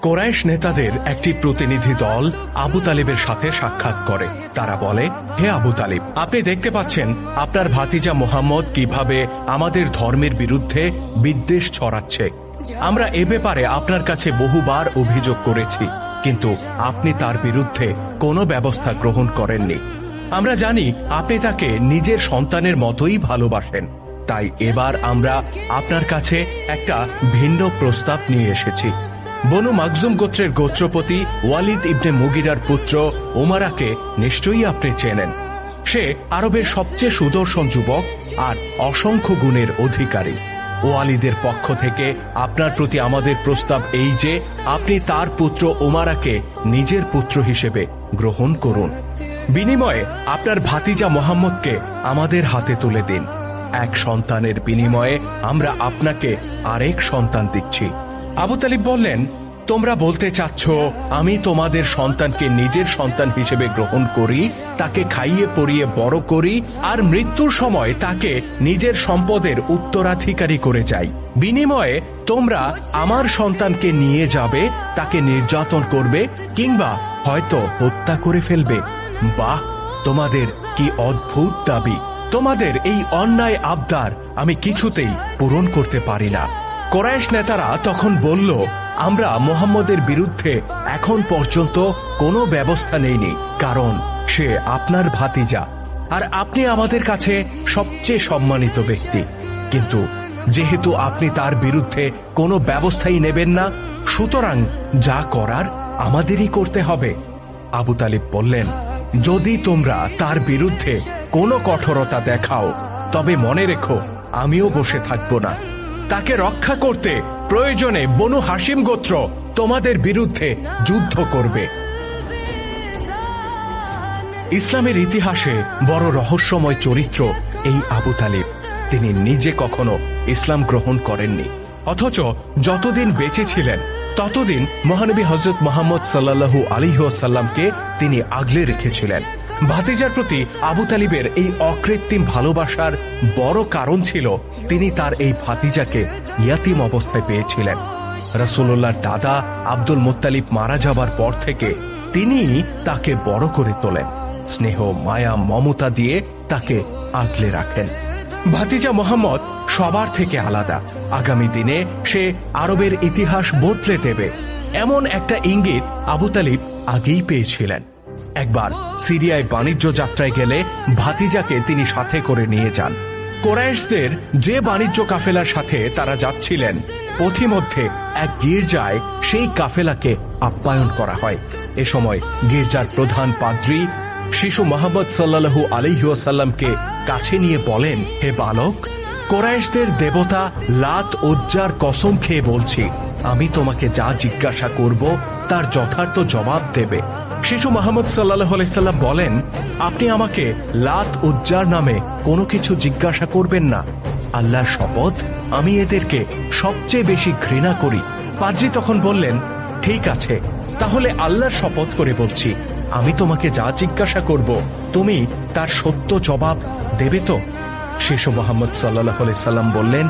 কোরাইশ নেতাদের একটি প্রতিনিধি দল আবু তালিবের সাথে সাক্ষাৎ করে। তারা বলে, হে আবু তালিব, আপনি দেখতে পাচ্ছেন আপনার ভাতিজা মুহাম্মদ কিভাবে আমাদের ধর্মের বিরুদ্ধে বিদ্বেষ ছড়াচ্ছে। আমরা এ ব্যাপারে আপনার কাছে বহুবার অভিযোগ করেছি, কিন্তু আপনি তার বিরুদ্ধে কোনো ব্যবস্থা গ্রহণ করেননি। আমরা জানি আপনি তাকে নিজের সন্তানের মতোই ভালোবাসেন, তাই এবার আমরা আপনার কাছে একটা ভিন্ন প্রস্তাব নিয়ে এসেছি। বনু মাকজুম গোত্রের গোত্রপতি ওয়ালিদ ইবনে মুগিরার পুত্র ওমারাকে নিশ্চয়ই আপনি চেনেন। সে আরবের সবচেয়ে সুদর্শন যুবক আর অসংখ্য গুণের অধিকারী। ওয়ালিদের পক্ষ থেকে আপনার প্রতি আমাদের প্রস্তাব এই যে আপনি তার পুত্র ওমারাকে নিজের পুত্র হিসেবে গ্রহণ করুন। বিনিময়ে আপনার ভাতিজা মোহাম্মদকে আমাদের হাতে তুলে দিন। এক সন্তানের বিনিময়ে আমরা আপনাকে আরেক সন্তান দিচ্ছি। আবু তালিব বললেন, তোমরা বলতে চাচ্ছ আমি তোমাদের সন্তানকে নিজের সন্তান হিসেবে গ্রহণ করি, তাকে খাইয়ে পরিয়ে বড় করি, আর মৃত্যুর সময় তাকে নিজের সম্পদের উত্তরাধিকারী করে যাই। বিনিময়ে তোমরা আমার সন্তানকে নিয়ে যাবে, তাকে নির্যাতন করবে, কিংবা হয়তো হত্যা করে ফেলবে। বাহ, তোমাদের কি অদ্ভুত দাবি! তোমাদের এই অন্যায় আবদার আমি কিছুতেই পূরণ করতে পারি না। কোরাইশ নেতারা তখন বলল, আমরা মুহাম্মদের বিরুদ্ধে এখন পর্যন্ত কোনো ব্যবস্থা নেইনি, কারণ সে আপনার ভাতিজা আর আপনি আমাদের কাছে সবচেয়ে সম্মানিত ব্যক্তি। কিন্তু যেহেতু আপনি তার বিরুদ্ধে কোনো ব্যবস্থাই নেবেন না, সুতরাং যা করার আমাদেরই করতে হবে। আবু তালিব বললেন, যদি তোমরা তার বিরুদ্ধে কোনো কঠোরতা দেখাও, তবে মনে রেখো আমিও বসে থাকব না। তাকে রক্ষা করতে প্রয়োজনে বনু হাশিম গোত্র তোমাদের বিরুদ্ধে যুদ্ধ করবে। ইসলামের ইতিহাসে বড় রহস্যময় চরিত্র এই আবু তালিব। তিনি নিজে কখনো ইসলাম গ্রহণ করেননি, অথচ যতদিন বেঁচে ছিলেন ততদিন মহানবী হযরত মুহাম্মদ সাল্লাল্লাহু আলাইহি ওয়াসাল্লামকে তিনি আগলে রেখেছিলেন। ভাতিজার প্রতি আবু তালিবের এই অকৃত্রিম ভালোবাসার বড় কারণ ছিল তিনি তার এই ভাতিজাকে ইয়াতীম অবস্থায় পেয়েছিলেন। রাসূলুল্লাহর দাদা আব্দুল মুত্তালিব মারা যাবার পর থেকে তিনি তাকে বড় করে তোলেন, স্নেহ মায়া মমতা দিয়ে তাকে আগলে রাখেন। ভাতিজা মুহাম্মদ সবার থেকে আলাদা। আগামী দিনে সে আরবের ইতিহাস বদলে দেবে, এমন একটা ইঙ্গিত আবু তালিব আগেই পেয়েছিলেন। একবার সিরিয়ায় বাণিজ্য যাত্রায় গেলে ভাতিজাকে তিনি সাথে করে নিয়ে যান। কোরাইশদের যে বাণিজ্য কাফেলার সাথে তারা যাচ্ছিলেন, পথিমধ্যে এক গির্জায় সেই কাফেলাকে আপ্যায়ন করা হয়। এ সময় গির্জার প্রধান পাদ্রী শিশু মুহাম্মদ সাল্লাল্লাহু আলাইহি ওয়াসাল্লামকে কাছে নিয়ে বলেন, হে বালক, কোরাইশদের দেবতা লাত উজ্জার কসম খেয়ে বলছি, আমি তোমাকে যা জিজ্ঞাসা করব তার যথার্থ জবাব দেবে। শিশু মুহাম্মদ সাল্লাল্লাহু আলাইহি সাল্লাম বলেন, আপনি আমাকে লাত উজ্জার নামে কোনো কিছু জিজ্ঞাসা করবেন না। আল্লাহর শপথ, আমি এদেরকে সবচেয়ে বেশি ঘৃণা করি। পাদ্রী তখন বললেন, ঠিক আছে, তাহলে আল্লাহর শপথ করে বলছি, আমি তোমাকে যা জিজ্ঞাসা করব তুমি তার সত্য জবাব দেবে তো? শিশু মুহাম্মদ সাল্লাল্লাহু আলাইহি সাল্লাম বললেন,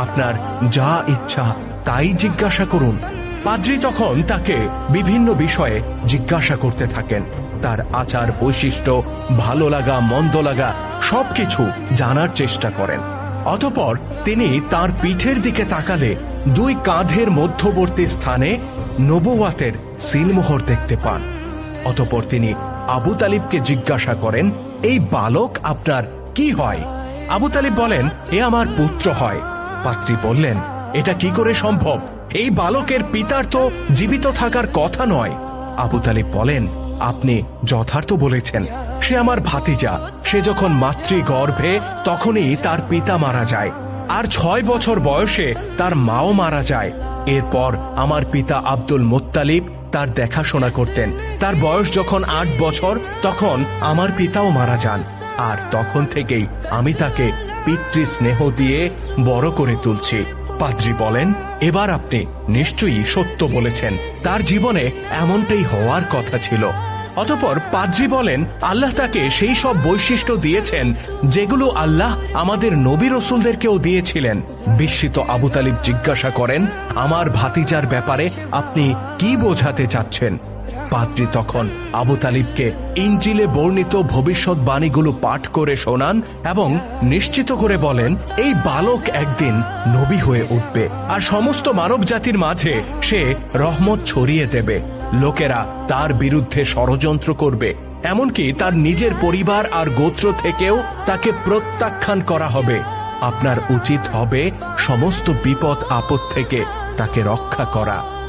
আপনার যা ইচ্ছা তাই জিজ্ঞাসা করুন। পাদ্রী তখন তাকে বিভিন্ন বিষয়ে জিজ্ঞাসা করতে থাকেন, তার আচার বৈশিষ্ট্য, ভালো লাগা মন্দ লাগা সবকিছু জানার চেষ্টা করেন। অতঃপর তিনি তার পিঠের দিকে তাকালে দুই কাঁধের মধ্যবর্তী স্থানে নবুওয়াতের সিলমোহর দেখতে পান। অতঃপর তিনি আবু তালিবকে জিজ্ঞাসা করেন, এই বালক আপনার কি হয়? আবু তালিব বলেন, এ আমার পুত্র হয়। পাদ্রী বললেন, এটা কি করে সম্ভব? এই বালকের পিতার তো জীবিত থাকার কথা নয়। আবু তালিব বলেন, আপনি যথার্থ বলেছেন, সে আমার ভাতিজা। সে যখন মাতৃগর্ভে তখনই তার পিতা মারা যায়, আর 6 বছর বয়সে তার মাও মারা যায়। এরপর আমার পিতা আব্দুল মুত্তালিব তার দেখাশোনা করতেন। তার বয়স যখন 8 বছর তখন আমার পিতাও মারা যান, আর তখন থেকেই আমি তাকে পিতৃ স্নেহ দিয়ে বড় করে তুলছি। পাদ্রী বলেন, এবার আপনি নিশ্চয়ই সত্য বলেছেন, তার জীবনে এমনটাই হওয়ার কথা ছিল। অতঃপর পাদ্রী বলেন আল্লাহ তাকে সেই সব বৈশিষ্ট্য দিয়েছেন যেগুলো আল্লাহ আমাদের নবী রাসূলদেরকেও দিয়েছিলেন। বিস্মিত আবু তালিব জিজ্ঞাসা করেন, আমার ভাতিজার ব্যাপারে আপনি কি বোঝাতে চাচ্ছেন? পাদ্রী তখন আবু তালিবকে ইনজিলে বর্ণিত ভবিষ্যৎবাণীগুলো পাঠ করে শোনান এবং নিশ্চিত করে বলেন, এই বালক একদিন নবী হয়ে উঠবে আর সমস্ত মানব জাতির মাঝে সে রহমত ছড়িয়ে দেবে। লোকেরা তার বিরুদ্ধে ষড়যন্ত্র করবে, এমনকি তার নিজের পরিবার আর গোত্র থেকেও তাকে প্রত্যাখ্যান করা হবে। আপনার উচিত হবে সমস্ত বিপদ আপদ থেকে তাকে রক্ষা করা।